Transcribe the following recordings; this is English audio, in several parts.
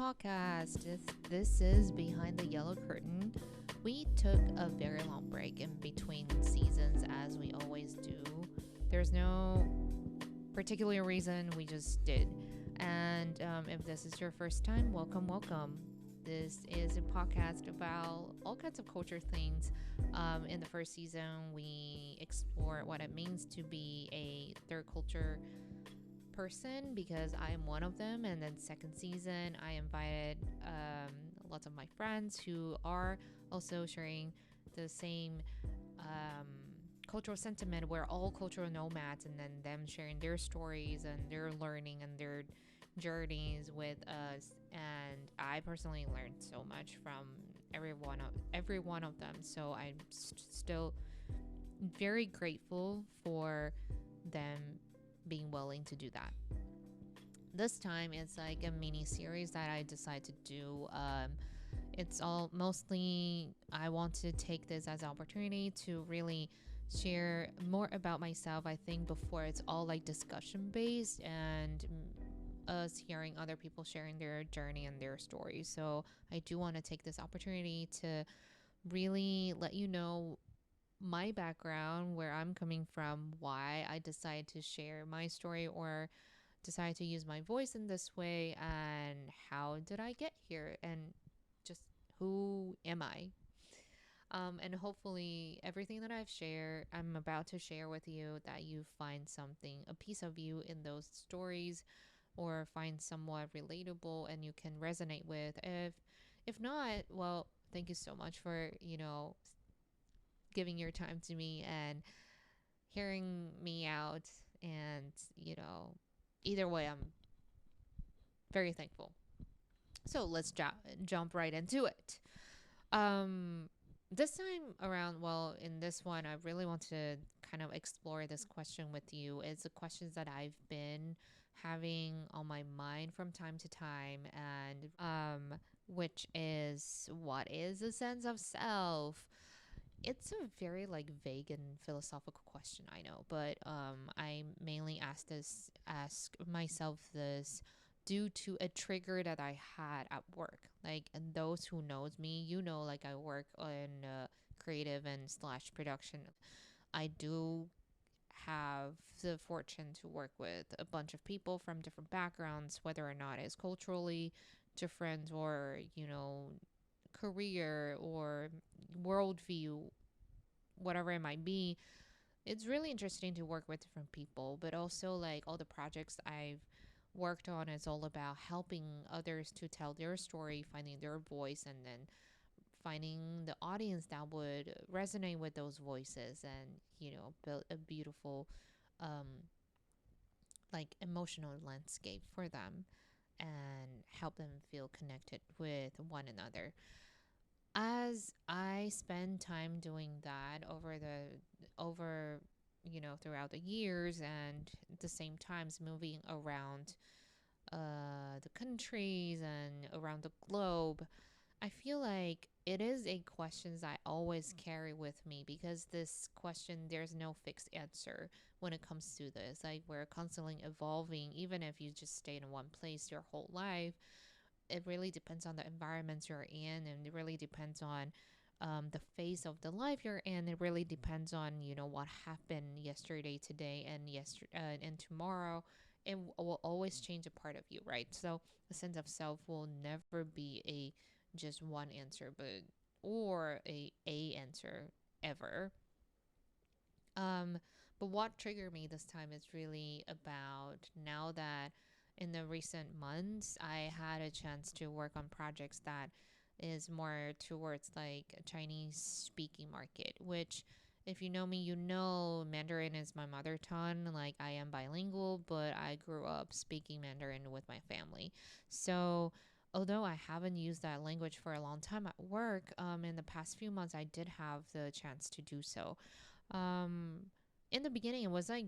podcast. This is Behind the Yellow Curtain. We took a very long break in between seasons, as we always do. There's no particular reason, we just did. And if this is your first time, welcome, welcome. This is a podcast about all kinds of culture things. In the first season, we explore what it means to be a third culture person because I am one of them. And then second season, I invited lots of my friends who are also sharing the same cultural sentiment. We're all cultural nomads, and then them sharing their stories and their learning and their journeys with us. And I personally learned so much from every one of them. So I'm still very grateful for them being willing to do that. This time it's like a mini series that I decided to do. It's all mostly I want to take this as an opportunity to really share more about myself. I think before it's all like discussion based and us hearing other people sharing their journey and their stories. So I do want to take this opportunity to really let you know my background, where I'm coming from, why I decided to share my story or decide to use my voice in this way, and how did I get here, and just who am I. And hopefully everything that I'm about to share with you, that you find something, a piece of you in those stories, or find somewhat relatable and you can resonate with. If not, well, thank you so much for, giving your time to me and hearing me out. And, either way, I'm very thankful. So let's jump right into it. Um, this time around, well, in this one, I really want to kind of explore this question with you. It's the questions that I've been having on my mind from time to time, and which is, what is a sense of self? It's a very like vague and philosophical question, I know, but I mainly ask myself this due to a trigger that I had at work. Like, and those who knows me, like I work on creative and slash production. I do have the fortune to work with a bunch of people from different backgrounds, whether or not it's culturally different or, career or worldview, whatever it might be. It's really interesting to work with different people, but also like all the projects I've worked on is all about helping others to tell their story, finding their voice, and then finding the audience that would resonate with those voices, and build a beautiful um like emotional landscape for them and help them feel connected with one another. As I spend time doing that over throughout the years, and at the same times moving around the countries and around the globe, I feel like it is a question I always carry with me, because this question, there's no fixed answer when it comes to this. Like, we're constantly evolving, even if you just stay in one place your whole life. It really depends on the environment you're in, and it really depends on the phase of the life you're in. It really depends on what happened yesterday, today, and tomorrow. It will always change a part of you, right? So a sense of self will never be a just one answer, or a answer ever. Um, but what triggered me this time is really about, now that in the recent months I had a chance to work on projects that is more towards like a Chinese speaking market, which, if you know me, Mandarin is my mother tongue. Like, I am bilingual, but I grew up speaking Mandarin with my family. So although I haven't used that language for a long time at work, in the past few months I did have the chance to do so. um in the beginning it was like,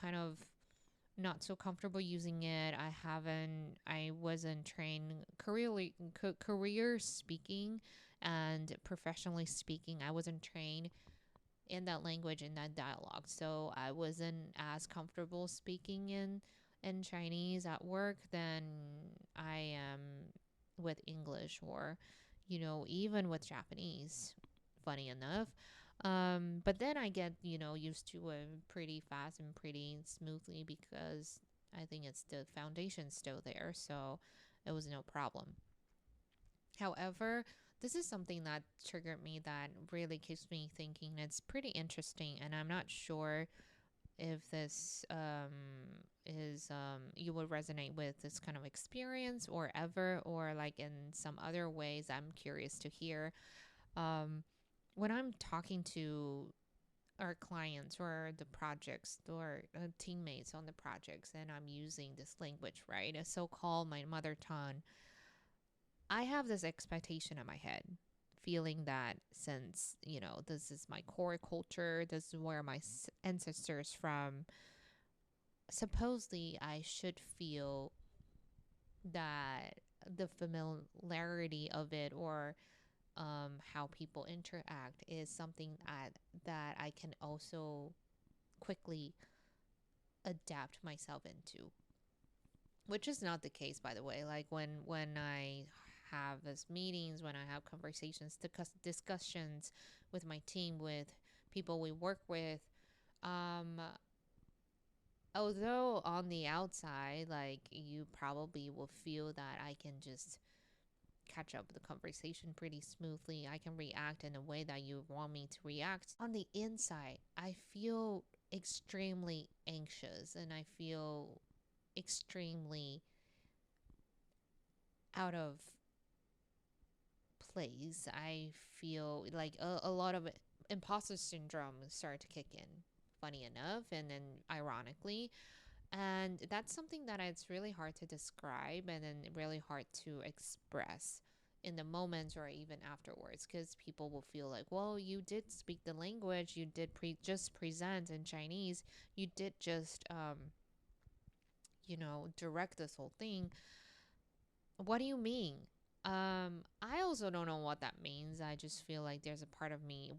kind of not so comfortable using it. I wasn't trained career speaking and professionally speaking. I wasn't trained in that language, in that dialogue, so I wasn't as comfortable speaking in Chinese at work than I am with English or, even with Japanese, funny enough. But then I get, used to it pretty fast and pretty smoothly because I think it's the foundation's still there. So it was no problem. However, this is something that triggered me that really keeps me thinking. It's pretty interesting, and I'm not sure if this is you would resonate with this kind of experience or ever, or like in some other ways. I'm curious to hear. Um, when I'm talking to our clients or the projects or teammates on the projects, and I'm using this language, right, a so-called my mother tongue, I have this expectation in my head, feeling that since, this is my core culture, this is where my ancestors from, supposedly I should feel that the familiarity of it, or how people interact, is something that I can also quickly adapt myself into, which is not the case, by the way. Like when I have these meetings, when I have conversations, discussions with my team, with people we work with, um although on the outside, like, you probably will feel that I can just catch up with the conversation pretty smoothly, I can react in a way that you want me to react, on the inside I feel extremely anxious, and I feel extremely out of place. I feel like a lot of imposter syndrome start to kick in, funny enough, and then ironically. And that's something that it's really hard to describe, and then really hard to express in the moment or even afterwards, because people will feel like, well, you did speak the language, you did just present in Chinese, you did just direct this whole thing. What do you mean? I also don't know what that means. I just feel like there's a part of me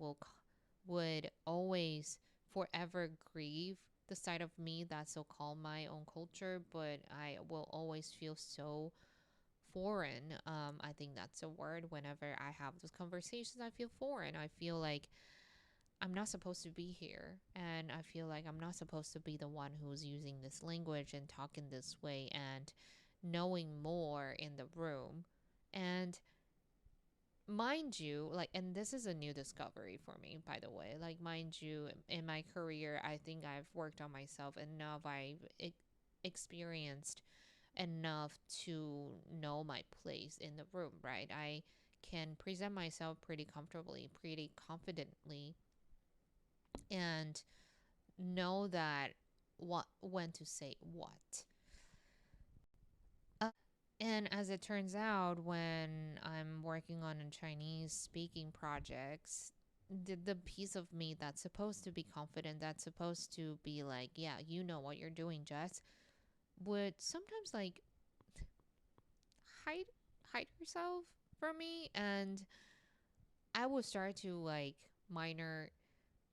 would always forever grieve the side of me that's so called my own culture, but I will always feel so foreign. I think that's a word. Whenever I have those conversations, I feel foreign. I feel like I'm not supposed to be here, and I feel like I'm not supposed to be the one who's using this language and talking this way and knowing more in the room. And mind you, like, and this is a new discovery for me, by the way, like, mind you, in my career, I think I've worked on myself enough. I've experienced enough to know my place in the room, right? I can present myself pretty comfortably, pretty confidently, and know that what when to say what. And as it turns out, when I'm working on a Chinese speaking projects, the piece of me that's supposed to be confident, that's supposed to be like, yeah, you know what you're doing, Jess, would sometimes like hide hide herself from me, and I would start to like minor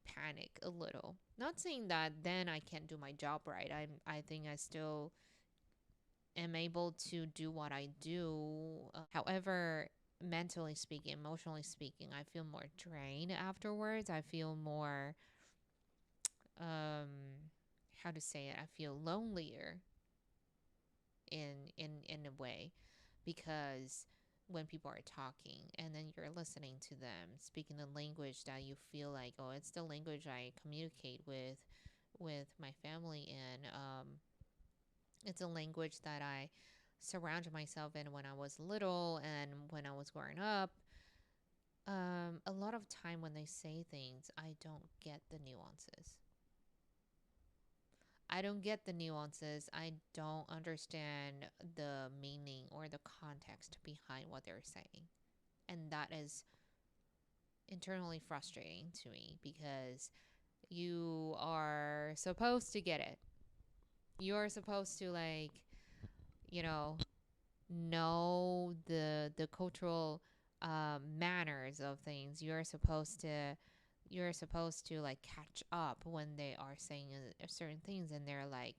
panic a little. Not saying that then I can't do my job right. I think I still am able to do what I do. However, mentally speaking, emotionally speaking, I feel more drained afterwards. I feel more, how to say it? I feel lonelier in a way, because when people are talking and then you're listening to them speaking the language that you feel like, oh, it's the language I communicate with my family in. It's a language that I surrounded myself in when I was little and when I was growing up. A lot of time when they say things, I don't get the nuances. I don't get the nuances. I don't understand the meaning or the context behind what they're saying. And that is internally frustrating to me, because you are supposed to get it. You're supposed to, like, you know the cultural manners of things. You're supposed to like catch up when they are saying certain things, and they're like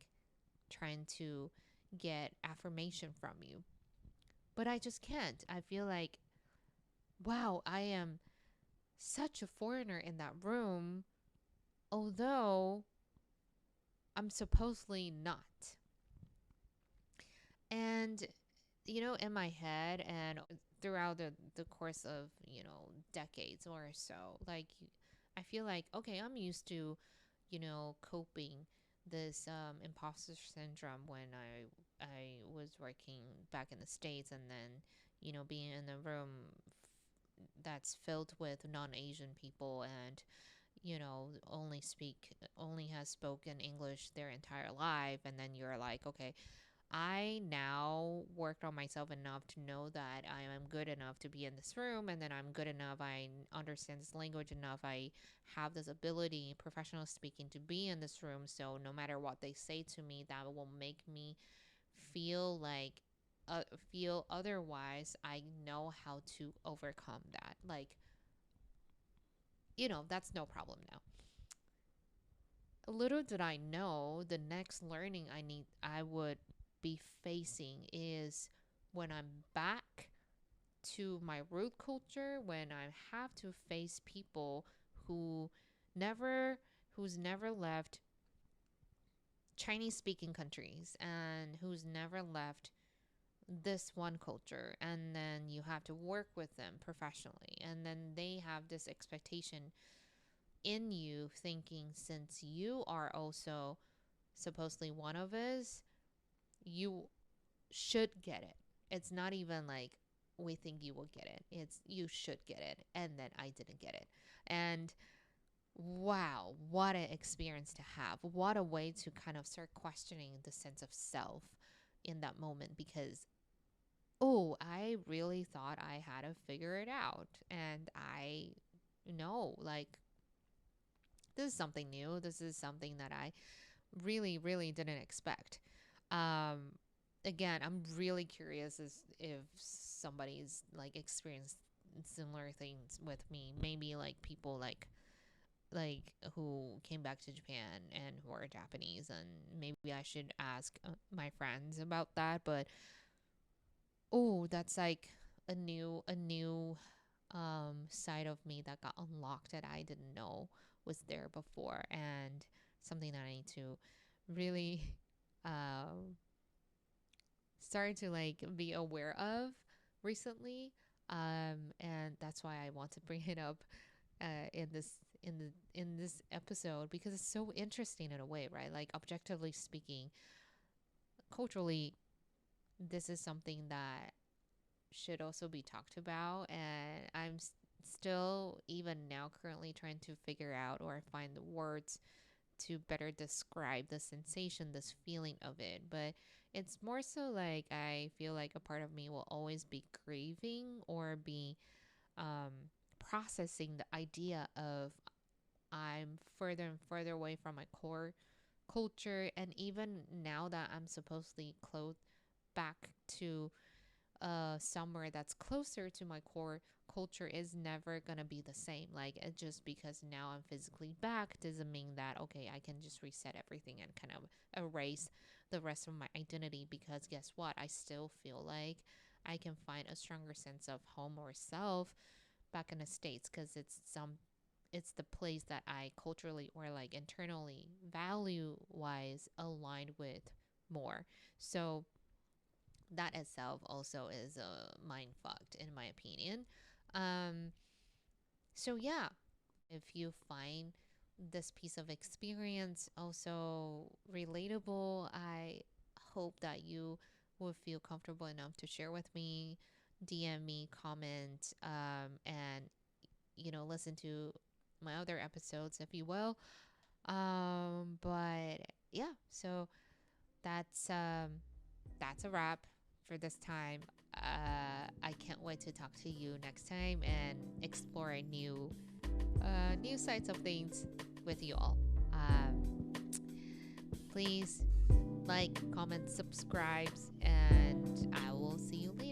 trying to get affirmation from you. but I just can't. I feel like, wow, I am such a foreigner in that room, although I'm supposedly not. And, in my head and throughout the course of, decades or so, like, I feel like, okay, I'm used to, coping this imposter syndrome when I was working back in the States, and then, being in a room that's filled with non-Asian people, and only has spoken English their entire life, and then you're like, okay, I now worked on myself enough to know that I am good enough to be in this room, and then I'm good enough, I understand this language enough, I have this ability, professional speaking, to be in this room. So no matter what they say to me, that will make me feel like feel otherwise. I know how to overcome that. Like, that's no problem now. Little did I know, the next learning I would be facing is when I'm back to my root culture, when I have to face people who never who's never left Chinese speaking countries, and who's never left this one culture, and then you have to work with them professionally, and then they have this expectation in you, thinking since you are also supposedly one of us, you should get it. It's not even like we think you will get it. It's you should get it. And then I didn't get it. And wow, what an experience to have. What a way to kind of start questioning the sense of self in that moment, because oh, I really thought I had to figure it out. And I know, like, this is something new. This is something that I really, really didn't expect. Um, Again, I'm really curious as if somebody's like experienced similar things with me. Maybe like people like who came back to Japan and who are Japanese, and maybe I should ask my friends about that. But oh, that's like a new side of me that got unlocked that I didn't know was there before, and something that I need to really um start to like be aware of recently. And that's why I want to bring it up in this episode, because it's so interesting in a way, right? Like, objectively speaking, culturally, this is something that should also be talked about, and I'm still even now currently trying to figure out or find the words to better describe the sensation, this feeling of it. But it's more so like I feel like a part of me will always be grieving or be um, processing the idea of I'm further and further away from my core culture. And even now that I'm supposedly close back to somewhere that's closer to my core culture, is never gonna be the same. Like, it just because now I'm physically back doesn't mean that okay, I can just reset everything and kind of erase the rest of my identity, because guess what? I still feel like I can find a stronger sense of home or self back in the States, because it's the place that I culturally or like internally value wise aligned with more. So that itself also is a mind fucked in my opinion. Um, so yeah, if you find this piece of experience also relatable, I hope that you will feel comfortable enough to share with me, DM me, comment, and listen to my other episodes if you will. But yeah, so that's that's a wrap for this time. I can't wait to talk to you next time and explore new sides of things with you all. Please like, comment, subscribe, and I will see you later.